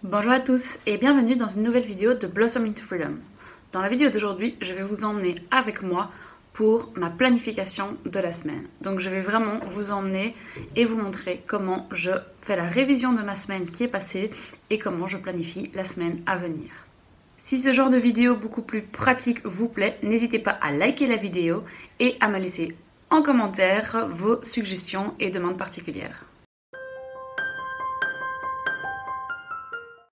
Bonjour à tous et bienvenue dans une nouvelle vidéo de Blossom into Freedom. Dans la vidéo d'aujourd'hui, je vais vous emmener avec moi pour ma planification de la semaine. Donc je vais vraiment vous emmener et vous montrer comment je fais la révision de ma semaine qui est passée et comment je planifie la semaine à venir. Si ce genre de vidéo beaucoup plus pratique vous plaît, n'hésitez pas à liker la vidéo et à me laisser en commentaire vos suggestions et demandes particulières.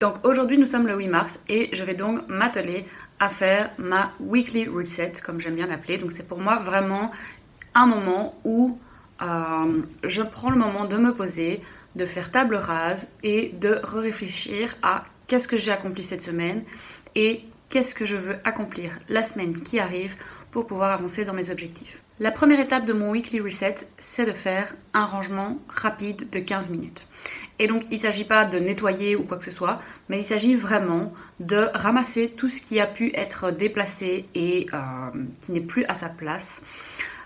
Donc aujourd'hui nous sommes le 8 mars et je vais donc m'atteler à faire ma weekly reset comme j'aime bien l'appeler. Donc c'est pour moi vraiment un moment où je prends le moment de me poser, de faire table rase et de réfléchir à qu'est-ce que j'ai accompli cette semaine et qu'est-ce que je veux accomplir la semaine qui arrive pour pouvoir avancer dans mes objectifs. La première étape de mon weekly reset, c'est de faire un rangement rapide de 15 minutes. Et donc, il ne s'agit pas de nettoyer ou quoi que ce soit, mais il s'agit vraiment de ramasser tout ce qui a pu être déplacé et qui n'est plus à sa place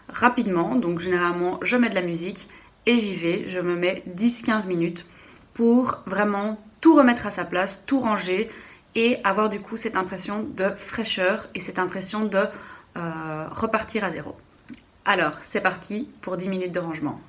rapidement. Donc, généralement, je mets de la musique et j'y vais. Je me mets 10-15 minutes pour vraiment tout remettre à sa place, tout ranger et avoir du coup cette impression de fraîcheur et cette impression de repartir à zéro. Alors, c'est parti pour 10 minutes de rangement.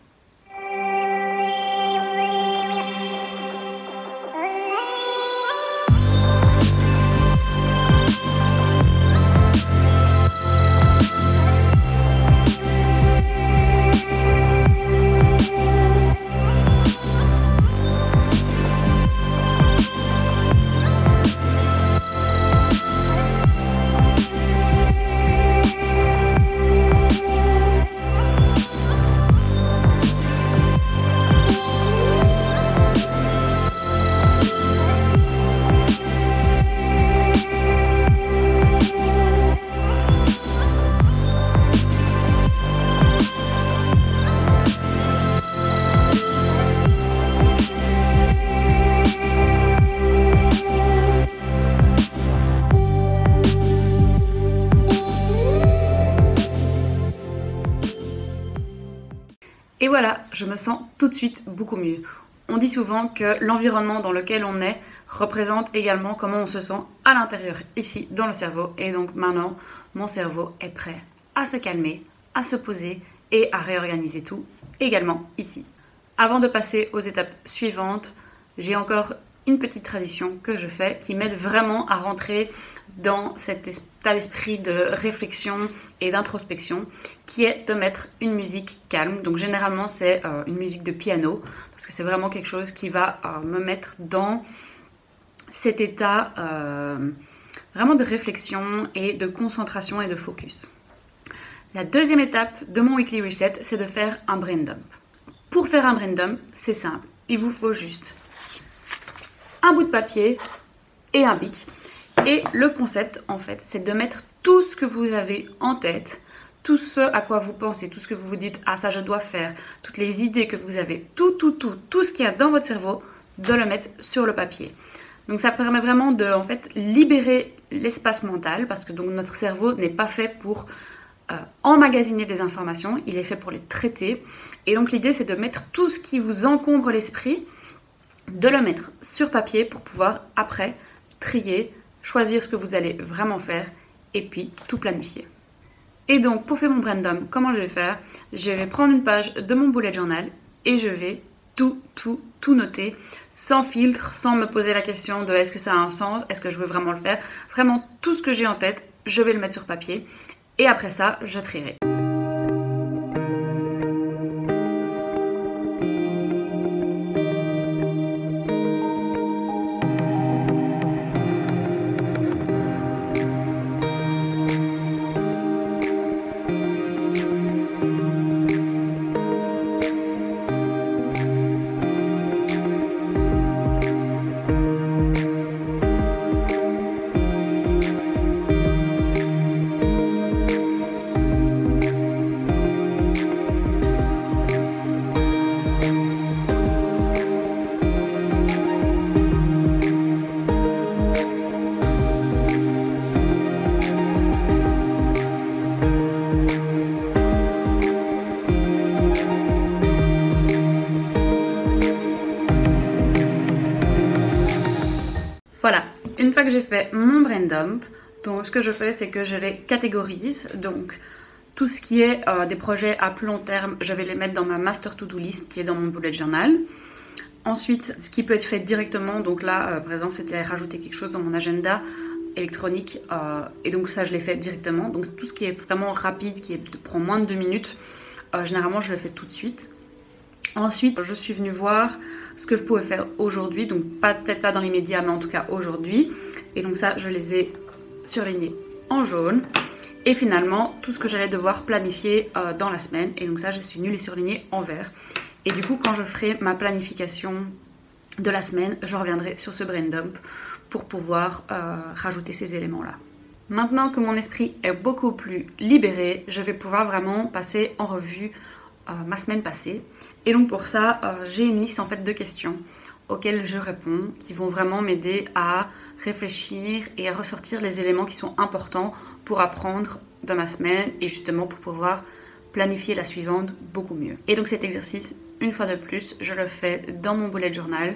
Et voilà, je me sens tout de suite beaucoup mieux. On dit souvent que l'environnement dans lequel on est représente également comment on se sent à l'intérieur, ici, dans le cerveau. Et donc maintenant, mon cerveau est prêt à se calmer, à se poser et à réorganiser tout, également ici. Avant de passer aux étapes suivantes, j'ai encore une petite tradition que je fais qui m'aide vraiment à rentrer dans cet état d'esprit de réflexion et d'introspection qui est de mettre une musique calme. Donc généralement c'est une musique de piano parce que c'est vraiment quelque chose qui va me mettre dans cet état vraiment de réflexion et de concentration et de focus. La deuxième étape de mon weekly reset, c'est de faire un brain dump. Pour faire un brain dump, c'est simple. Il vous faut juste un bout de papier et un bic. Et le concept, en fait, c'est de mettre tout ce que vous avez en tête, tout ce à quoi vous pensez, tout ce que vous vous dites, ah ça je dois faire, toutes les idées que vous avez, tout ce qu'il y a dans votre cerveau, de le mettre sur le papier. Donc ça permet vraiment de, en fait, libérer l'espace mental, parce que donc notre cerveau n'est pas fait pour emmagasiner des informations, il est fait pour les traiter. Et donc l'idée, c'est de mettre tout ce qui vous encombre l'esprit, de le mettre sur papier pour pouvoir après trier, choisir ce que vous allez vraiment faire et puis tout planifier. Et donc pour faire mon brain dump, comment je vais faire? Je vais prendre une page de mon bullet journal et je vais tout noter sans filtre, sans me poser la question de est-ce que ça a un sens, est-ce que je veux vraiment le faire. Vraiment tout ce que j'ai en tête, je vais le mettre sur papier et après ça, je trierai. Voilà, une fois que j'ai fait mon brain dump, donc ce que je fais, c'est que je les catégorise. Donc tout ce qui est des projets à plus long terme, je vais les mettre dans ma master to-do list qui est dans mon bullet journal. Ensuite, ce qui peut être fait directement, donc là, par exemple, c'était rajouter quelque chose dans mon agenda électronique, et donc ça, je l'ai fait directement. Donc tout ce qui est vraiment rapide, prend moins de 2 minutes, généralement, je le fais tout de suite. Ensuite, je suis venue voir ce que je pouvais faire aujourd'hui, donc peut-être pas dans les médias, mais en tout cas aujourd'hui. Et donc ça, je les ai surlignés en jaune. Et finalement, tout ce que j'allais devoir planifier dans la semaine. Et donc ça, je suis venue les surligner en vert. Et du coup, quand je ferai ma planification de la semaine, je reviendrai sur ce brain dump pour pouvoir rajouter ces éléments-là. Maintenant que mon esprit est beaucoup plus libéré, je vais pouvoir vraiment passer en revue ma semaine passée. Et donc pour ça, j'ai une liste en fait de questions auxquelles je réponds qui vont vraiment m'aider à réfléchir et à ressortir les éléments qui sont importants pour apprendre de ma semaine et justement pour pouvoir planifier la suivante beaucoup mieux. Et donc cet exercice, une fois de plus, je le fais dans mon bullet journal.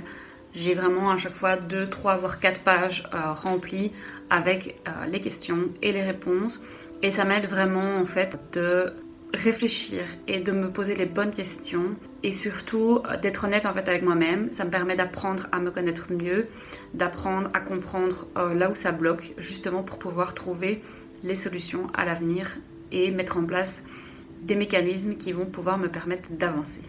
J'ai vraiment à chaque fois 2, 3, voire 4 pages remplies avec les questions et les réponses. Et ça m'aide vraiment en fait de réfléchir et de me poser les bonnes questions et surtout d'être honnête en fait avec moi-même. Ça me permet d'apprendre à me connaître mieux, d'apprendre à comprendre là où ça bloque, justement pour pouvoir trouver les solutions à l'avenir et mettre en place des mécanismes qui vont pouvoir me permettre d'avancer.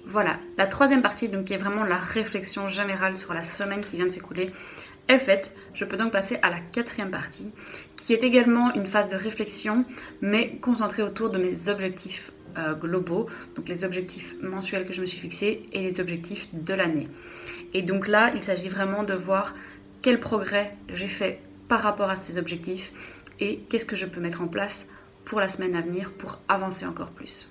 Voilà, la troisième partie, donc, qui est vraiment la réflexion générale sur la semaine qui vient de s'écouler, est faite. Je peux donc passer à la quatrième partie, qui est également une phase de réflexion, mais concentrée autour de mes objectifs globaux, donc les objectifs mensuels que je me suis fixés et les objectifs de l'année. Et donc là, il s'agit vraiment de voir quel progrès j'ai fait par rapport à ces objectifs et qu'est-ce que je peux mettre en place pour la semaine à venir pour avancer encore plus.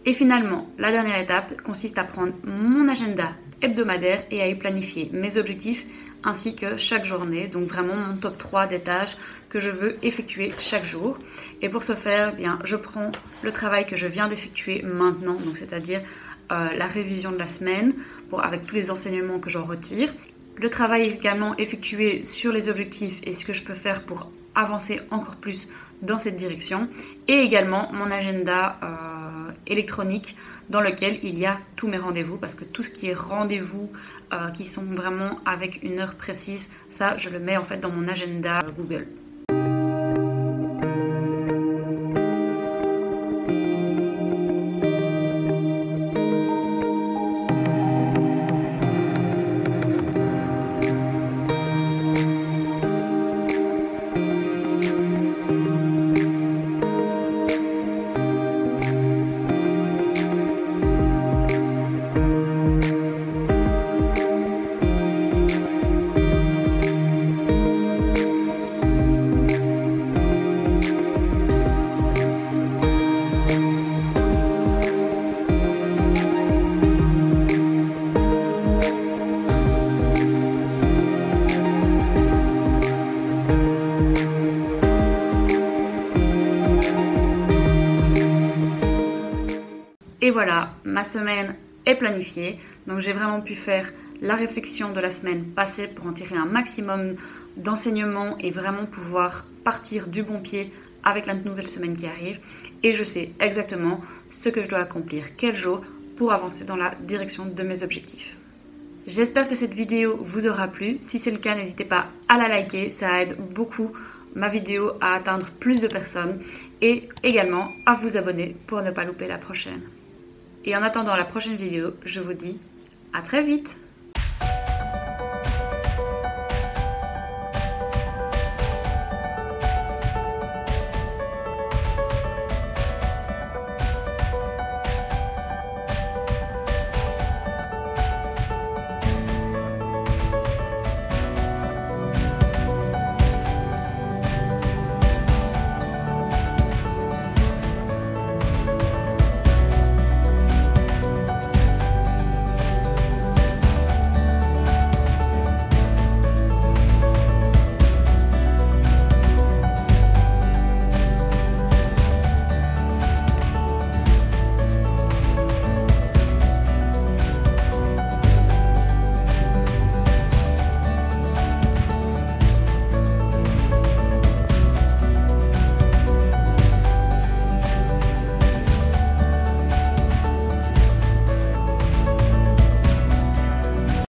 Et finalement, la dernière étape consiste à prendre mon agenda hebdomadaire et à y planifier mes objectifs ainsi que chaque journée, donc vraiment mon top 3 des tâches que je veux effectuer chaque jour. Et pour ce faire, eh bien, je prends le travail que je viens d'effectuer maintenant, donc c'est-à-dire la révision de la semaine avec tous les enseignements que j'en retire. Le travail également effectué sur les objectifs et ce que je peux faire pour avancer encore plus dans cette direction. Et également mon agenda électronique dans lequel il y a tous mes rendez-vous, parce que tout ce qui est rendez-vous qui sont vraiment avec une heure précise, ça je le mets en fait dans mon agenda Google. Et voilà, ma semaine est planifiée. Donc j'ai vraiment pu faire la réflexion de la semaine passée pour en tirer un maximum d'enseignements et vraiment pouvoir partir du bon pied avec la nouvelle semaine qui arrive. Et je sais exactement ce que je dois accomplir quel jour pour avancer dans la direction de mes objectifs. J'espère que cette vidéo vous aura plu. Si c'est le cas, n'hésitez pas à la liker. Ça aide beaucoup ma vidéo à atteindre plus de personnes et également à vous abonner pour ne pas louper la prochaine. Et en attendant la prochaine vidéo, je vous dis à très vite!